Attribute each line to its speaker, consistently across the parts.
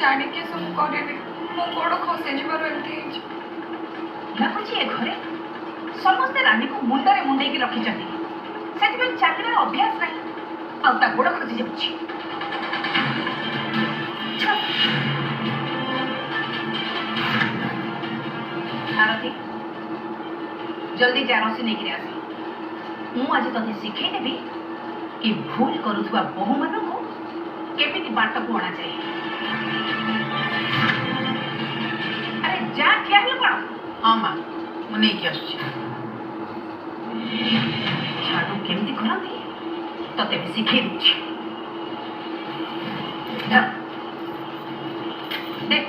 Speaker 1: ଜାଣିକି ସବୁ କରିନି ମୋ ଗୋଡ଼ ଖସିଯିବାରୁ ଏମିତି ହେଇଛି।
Speaker 2: ଲାଗୁଛି ଏ ଘରେ ସମସ୍ତେ ରାନୀକୁ ମୁଣ୍ଡରେ ମୁଣ୍ଡେଇକି ରଖିଛନ୍ତି, ସେଥିପାଇଁ ଚାକିରିର ଅଭ୍ୟାସ ନାହିଁ ଆଉ ତା ଗୋଡ଼ ଖସି ଯାଉଛି। ଆରତୀ, ଜଲ୍ଦି ଯା ରସି ନେଇକିରି ଆସ। ମୁଁ ଆଜି ତତେ ଶିଖେଇଦେବି କି ଭୁଲ କରୁଥିବା ବୋହୂମାନଙ୍କୁ କେମିତି ବାଟକୁ ଅଣାଯାଏ। ଆରେ ଯା, ଠିଆ ହେଲୁ କ'ଣ?
Speaker 3: ହଁ ମା, ମୁଁ ନେଇକି ଆସୁଛି।
Speaker 2: ଝାଡ଼ୁ କେମିତି କରନ୍ତି ତତେ ବି ଶିଖେଇ ଦଉଛି। ଦେଖ,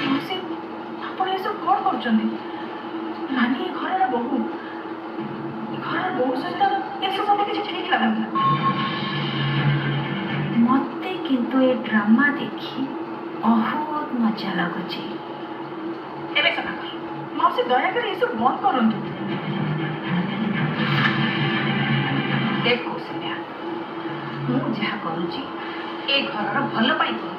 Speaker 2: ମାଉସୀ, ଆପଣ ଏସବୁ କ'ଣ କରୁଛନ୍ତି? ନାନୀ ଏ ଘରର ବୋହୂ, ସହିତ ଏସବୁ ମତେ କିଛି ଠିକ୍ ଲାଗୁନି। ମତେ କିନ୍ତୁ ଏ ଡ୍ରାମା ଦେଖି ବହୁତ ମଜା ଲାଗୁଛି। ଏବେ ସଫା କର। ମାଉସୀ, ଦୟାକରି ଏସବୁ ବନ୍ଦ କରନ୍ତୁ। ଦେଖ କୌଶଲ୍ୟା, ମୁଁ ଯାହା କରୁଛି ଏ ଘରର ଭଲ ପାଇଁ କରୁଛି।